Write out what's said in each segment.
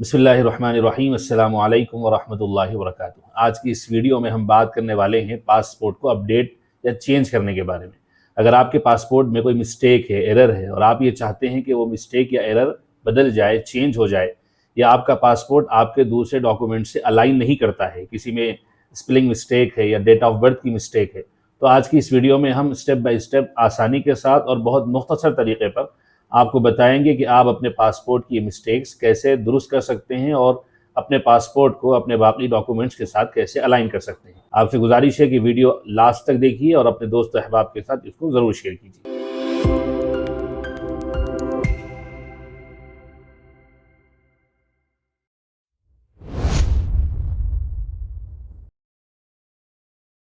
बिस्मिल्लाहिर्रहमानिर्रहीम अस्सलामु अलैकुम वरहमतुल्लाहि वबरकातुहू। आज की इस वीडियो में हम बात करने वाले हैं पासपोर्ट को अपडेट या चेंज करने के बारे में। अगर आपके पासपोर्ट में कोई मिस्टेक है, एरर है और आप ये चाहते हैं कि वो मिस्टेक या एरर बदल जाए, चेंज हो जाए, या आपका पासपोर्ट आपके दूसरे डॉक्यूमेंट से अलाइन नहीं करता है, किसी में स्पेलिंग मिस्टेक है या डेट ऑफ बर्थ की मिस्टेक है, तो आज की इस वीडियो में हम स्टेप बाय स्टेप आसानी के साथ और बहुत मुख्तसर तरीके पर आपको बताएंगे कि आप अपने पासपोर्ट की मिस्टेक्स कैसे दुरुस्त कर सकते हैं और अपने पासपोर्ट को अपने बाकी डॉक्यूमेंट्स के साथ कैसे अलाइन कर सकते हैं। आपसे गुजारिश है कि वीडियो लास्ट तक देखिए और अपने दोस्त अहबाब के साथ इसको ज़रूर शेयर कीजिए।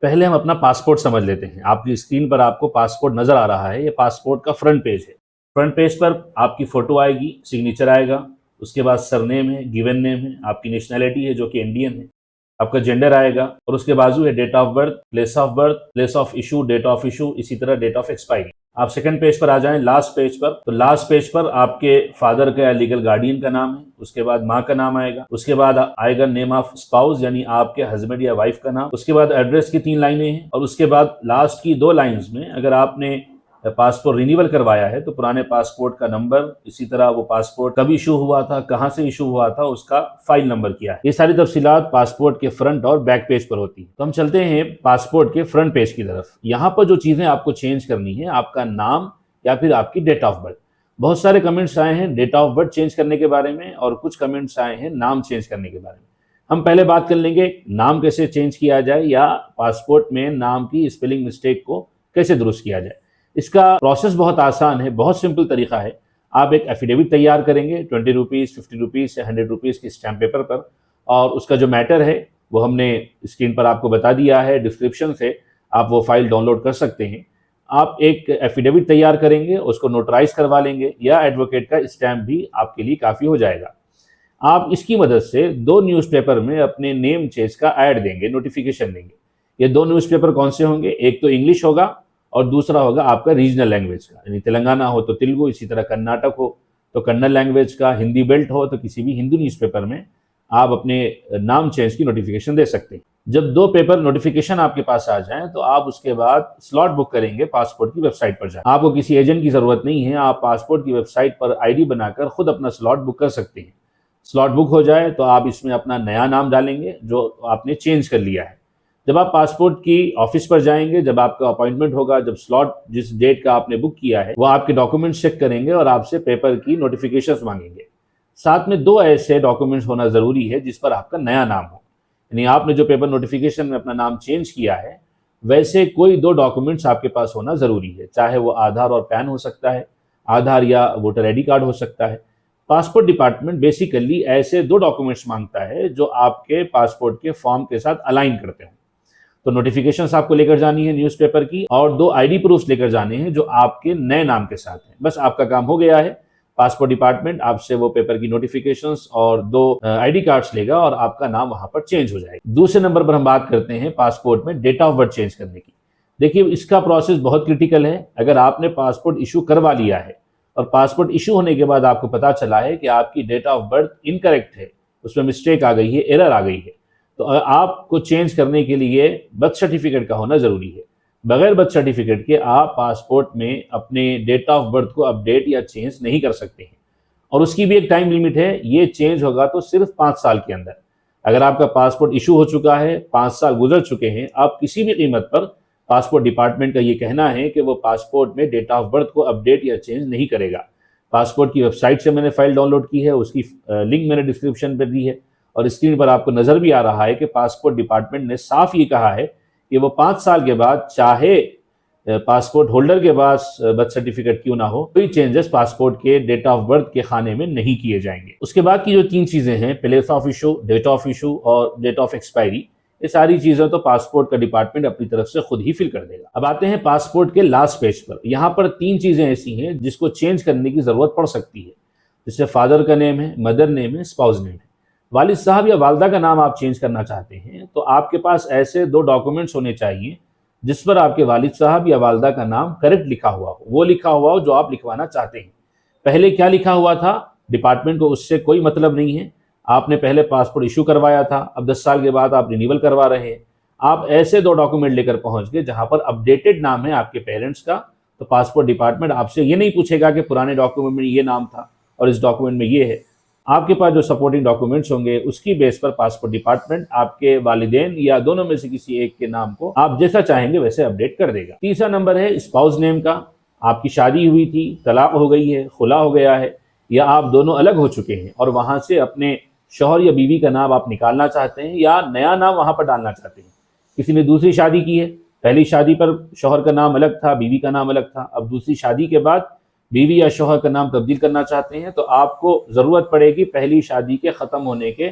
पहले हम अपना पासपोर्ट समझ लेते हैं। आपकी स्क्रीन पर आपको पासपोर्ट नज़र आ रहा है, ये पासपोर्ट का फ्रंट पेज है। फ्रंट पेज पर आपकी फ़ोटो आएगी, सिग्नेचर आएगा, उसके बाद सरनेम है, गिवन नेम है, आपकी नेशनैलिटी है जो कि इंडियन है, आपका जेंडर आएगा और उसके बाजू है date of birth, place of issue, date of issue, इसी तरह डेट ऑफ एक्सपायरी। आप सेकंड पेज पर आ जाएं, लास्ट पेज पर, तो लास्ट पेज पर आपके फादर का या लीगल गार्डियन का नाम है, उसके बाद माँ का नाम आएगा, उसके बाद आएगा नेम ऑफ स्पाउस यानी आपके हस्बैंड या वाइफ का नाम, उसके बाद एड्रेस की 3 लाइनें हैं और उसके बाद लास्ट की 2 लाइन्स में अगर आपने पासपोर्ट रिन्यूअल करवाया है तो पुराने पासपोर्ट का नंबर, इसी तरह वो पासपोर्ट कब इशू हुआ था, कहाँ से इशू हुआ था, उसका फाइल नंबर क्या है। ये सारी तफसीलात पासपोर्ट के फ्रंट और बैक पेज पर होती है। तो हम चलते हैं पासपोर्ट के फ्रंट पेज की तरफ। यहाँ पर जो चीज़ें आपको चेंज करनी है, आपका नाम या फिर आपकी डेट ऑफ बर्थ। बहुत सारे कमेंट्स आए हैं डेट ऑफ बर्थ चेंज करने के बारे में और कुछ कमेंट्स आए हैं नाम चेंज करने के बारे में। हम पहले बात कर लेंगे नाम कैसे चेंज किया जाए या पासपोर्ट में नाम की स्पेलिंग मिस्टेक को कैसे दुरुस्त किया जाए। इसका प्रोसेस बहुत आसान है, बहुत सिंपल तरीका है। आप एक एफिडेविट तैयार करेंगे 20 रुपीज़, 50 रुपीज़ या 100 रुपीज़ की स्टैम्प पेपर पर, और उसका जो मैटर है वो हमने स्क्रीन पर आपको बता दिया है, डिस्क्रिप्शन से आप वो फाइल डाउनलोड कर सकते हैं। आप एक एफिडेविट तैयार करेंगे, उसको नोटराइज करवा लेंगे या एडवोकेट का स्टैम्प भी आपके लिए काफ़ी हो जाएगा। आप इसकी मदद से 2 न्यूज़पेपर में अपने नेम चेंज का ऐड देंगे, नोटिफिकेशन देंगे। ये 2 न्यूज़पेपर कौन से होंगे? एक तो इंग्लिश होगा और दूसरा होगा आपका रीजनल लैंग्वेज का, यानी तेलंगाना हो तो तेलुगु, इसी तरह कर्नाटक हो तो कन्नड़ लैंग्वेज का, हिंदी बेल्ट हो तो किसी भी हिंदू न्यूज़पेपर में आप अपने नाम चेंज की नोटिफिकेशन दे सकते हैं। जब 2 पेपर नोटिफिकेशन आपके पास आ जाएं तो आप उसके बाद स्लॉट बुक करेंगे पासपोर्ट की वेबसाइट पर जाकर। आपको किसी एजेंट की ज़रूरत नहीं है, आप पासपोर्ट की वेबसाइट पर आईडी बनाकर खुद अपना स्लॉट बुक कर सकते हैं। स्लॉट बुक हो जाए तो आप इसमें अपना नया नाम डालेंगे जो आपने चेंज कर लिया है। जब आप पासपोर्ट की ऑफिस पर जाएंगे, जब आपका अपॉइंटमेंट होगा, जब स्लॉट जिस डेट का आपने बुक किया है, वो आपके डॉक्यूमेंट्स चेक करेंगे और आपसे पेपर की नोटिफिकेशंस मांगेंगे। साथ में 2 ऐसे डॉक्यूमेंट्स होना ज़रूरी है जिस पर आपका नया नाम हो, यानी आपने जो पेपर नोटिफिकेशन में अपना नाम चेंज किया है वैसे कोई 2 डॉक्यूमेंट्स आपके पास होना ज़रूरी है, चाहे वो आधार और पैन हो सकता है, आधार या वोटर आईडी कार्ड हो सकता है। पासपोर्ट डिपार्टमेंट बेसिकली ऐसे 2 डॉक्यूमेंट्स मांगता है जो आपके पासपोर्ट के फॉर्म के साथ अलाइन करते हैं। तो नोटिफिकेशंस आपको लेकर जानी है न्यूज़पेपर की और 2 आईडी प्रूफ्स लेकर जाने हैं जो आपके नए नाम के साथ हैं। बस आपका काम हो गया है। पासपोर्ट डिपार्टमेंट आपसे वो पेपर की नोटिफिकेशंस और 2 आईडी कार्ड्स लेगा और आपका नाम वहां पर चेंज हो जाएगा। दूसरे नंबर पर हम बात करते हैं पासपोर्ट में डेट ऑफ बर्थ चेंज करने की। देखिए, इसका प्रोसेस बहुत क्रिटिकल है। अगर आपने पासपोर्ट इशू करवा लिया है और पासपोर्ट इशू होने के बाद आपको पता चला है कि आपकी डेट ऑफ बर्थ इनकरेक्ट है, उसमें मिस्टेक आ गई है, एरर आ गई है, तो आपको चेंज करने के लिए बर्थ सर्टिफिकेट का होना ज़रूरी है। बगैर बर्थ सर्टिफिकेट के आप पासपोर्ट में अपने डेट ऑफ बर्थ को अपडेट या चेंज नहीं कर सकते हैं और उसकी भी एक टाइम लिमिट है। ये चेंज होगा तो सिर्फ 5 साल के अंदर। अगर आपका पासपोर्ट इशू हो चुका है, 5 साल गुजर चुके हैं, आप किसी भी कीमत पर, पासपोर्ट डिपार्टमेंट का ये कहना है कि वो पासपोर्ट में डेट ऑफ बर्थ को अपडेट या चेंज नहीं करेगा। पासपोर्ट की वेबसाइट से मैंने फाइल डाउनलोड की है, उसकी लिंक मैंने डिस्क्रिप्शन पर दी है और स्क्रीन पर आपको नज़र भी आ रहा है कि पासपोर्ट डिपार्टमेंट ने साफ ये कहा है कि वो 5 साल के बाद चाहे पासपोर्ट होल्डर के पास बर्थ सर्टिफिकेट क्यों ना हो, कोई चेंजेस पासपोर्ट के डेट ऑफ बर्थ के खाने में नहीं किए जाएंगे। उसके बाद की जो 3 चीज़ें हैं, place of issue, date of issue और डेट ऑफ एक्सपायरी, ये सारी चीज़ें तो पासपोर्ट का डिपार्टमेंट अपनी तरफ से खुद ही फिल कर देगा। अब आते हैं पासपोर्ट के लास्ट पेज पर। यहाँ पर 3 चीज़ें ऐसी हैं जिसको चेंज करने की ज़रूरत पड़ सकती है, जिससे फादर का नेम है, मदर नेम है, स्पाउस नेम है। वालिद साहब या वालदा का नाम आप चेंज करना चाहते हैं तो आपके पास ऐसे 2 डॉक्यूमेंट्स होने चाहिए जिस पर आपके वालिद साहब या वालदा का नाम करेक्ट लिखा हुआ हो, वो लिखा हुआ हो जो आप लिखवाना चाहते हैं। पहले क्या लिखा हुआ था, डिपार्टमेंट को उससे कोई मतलब नहीं है। आपने पहले पासपोर्ट इशू करवाया था, अब 10 साल के बाद आप रिन्यूअल करवा रहे हैं। आप ऐसे 2 डॉक्यूमेंट लेकर पहुँच गए जहाँ पर अपडेटेड नाम है आपके पेरेंट्स का, तो पासपोर्ट डिपार्टमेंट आपसे ये नहीं पूछेगा कि पुराने डॉक्यूमेंट में ये नाम था और इस डॉक्यूमेंट में ये है। आपके पास जो सपोर्टिंग डॉक्यूमेंट्स होंगे उसकी बेस पर पासपोर्ट डिपार्टमेंट आपके वालिदैन या दोनों में से किसी एक के नाम को आप जैसा चाहेंगे वैसे अपडेट कर देगा। तीसरा नंबर है स्पाउस नेम का। आपकी शादी हुई थी, तलाक हो गई है, खुला हो गया है, या आप दोनों अलग हो चुके हैं और वहां से अपने शौहर या बीवी का नाम आप निकालना चाहते हैं या नया नाम वहां पर डालना चाहते हैं। किसी ने दूसरी शादी की है, पहली शादी पर शौहर का नाम अलग था, बीवी का नाम अलग था, अब दूसरी शादी के बाद बीवी या शौहर का नाम तब्दील करना चाहते हैं, तो आपको ज़रूरत पड़ेगी पहली शादी के ख़त्म होने के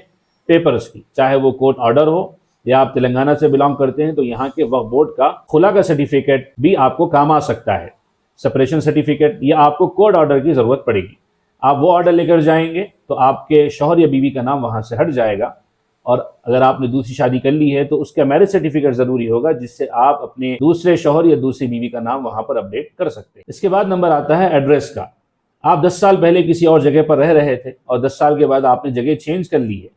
पेपर्स की, चाहे वो कोर्ट ऑर्डर हो या आप तेलंगाना से बिलोंग करते हैं तो यहाँ के वक्फ बोर्ड का खुला का सर्टिफिकेट भी आपको काम आ सकता है, सेपरेशन सर्टिफिकेट, या आपको कोर्ट ऑर्डर की ज़रूरत पड़ेगी। आप वो ऑर्डर लेकर जाएंगे तो आपके शौहर या बीवी का नाम वहाँ से हट जाएगा। और अगर आपने दूसरी शादी कर ली है तो उसका मैरिज सर्टिफिकेट ज़रूरी होगा, जिससे आप अपने दूसरे शौहर या दूसरी बीवी का नाम वहाँ पर अपडेट कर सकते हैं। इसके बाद नंबर आता है एड्रेस का। आप 10 साल पहले किसी और जगह पर रह रहे थे और 10 साल के बाद आपने जगह चेंज कर ली है,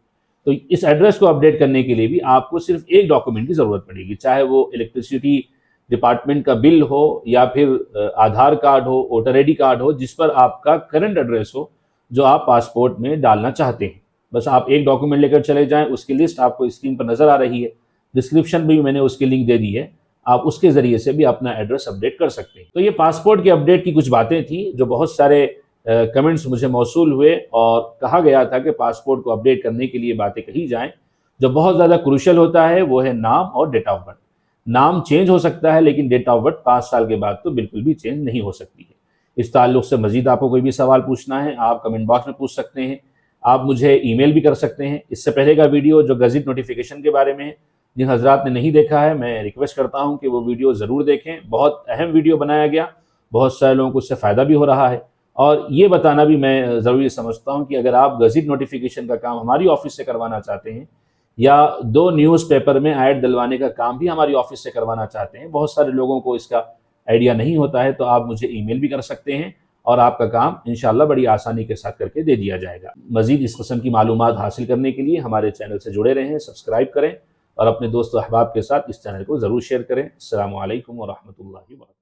तो इस एड्रेस को अपडेट करने के लिए भी आपको सिर्फ एक डॉक्यूमेंट की ज़रूरत पड़ेगी, चाहे वो इलेक्ट्रिसिटी डिपार्टमेंट का बिल हो या फिर आधार कार्ड हो, वोटर आईडी कार्ड हो, जिस पर आपका करंट एड्रेस हो जो आप पासपोर्ट में डालना चाहते हैं। बस आप एक डॉक्यूमेंट लेकर चले जाएं, उसकी लिस्ट आपको स्क्रीन पर नज़र आ रही है, डिस्क्रिप्शन में भी मैंने उसकी लिंक दे दी है, आप उसके ज़रिए से भी अपना एड्रेस अपडेट कर सकते हैं। तो ये पासपोर्ट के अपडेट की कुछ बातें थी जो बहुत सारे कमेंट्स मुझे मौसूल हुए और कहा गया था कि पासपोर्ट को अपडेट करने के लिए बातें कही जाएं। जो बहुत ज़्यादा क्रूशल होता है वो है नाम और डेट ऑफ बर्थ। नाम चेंज हो सकता है लेकिन डेट ऑफ बर्थ 5 साल के बाद तो बिल्कुल भी चेंज नहीं हो सकती है। इस ताल्लुक़ से मज़ीद आपको कोई भी सवाल पूछना है आप कमेंट बॉक्स में पूछ सकते हैं, आप मुझे ईमेल भी कर सकते हैं। इससे पहले का वीडियो जो गज़ेट नोटिफिकेशन के बारे में है, जिन हज़रात ने नहीं देखा है मैं रिक्वेस्ट करता हूं कि वो वीडियो ज़रूर देखें। बहुत अहम वीडियो बनाया गया, बहुत सारे लोगों को उससे फ़ायदा भी हो रहा है। और ये बताना भी मैं ज़रूरी समझता हूँ कि अगर आप गज़ेट नोटिफिकेशन का काम हमारी ऑफ़िस से करवाना चाहते हैं या 2 न्यूज़पेपर में ऐड डलवाने का काम भी हमारी ऑफ़िस से करवाना चाहते हैं, बहुत सारे लोगों को इसका आइडिया नहीं होता है, तो आप मुझे ईमेल भी कर सकते हैं और आपका काम इंशाअल्लाह बड़ी आसानी के साथ करके दे दिया जाएगा। मज़ीद इस किस्म की मालूमात हासिल करने के लिए हमारे चैनल से जुड़े रहें, सब्सक्राइब करें और अपने दोस्तों अहबाब के साथ इस चैनल को ज़रूर शेयर करें। अस्सलामु अलैकुम व रहमतुल्लाहि व बरकातहू।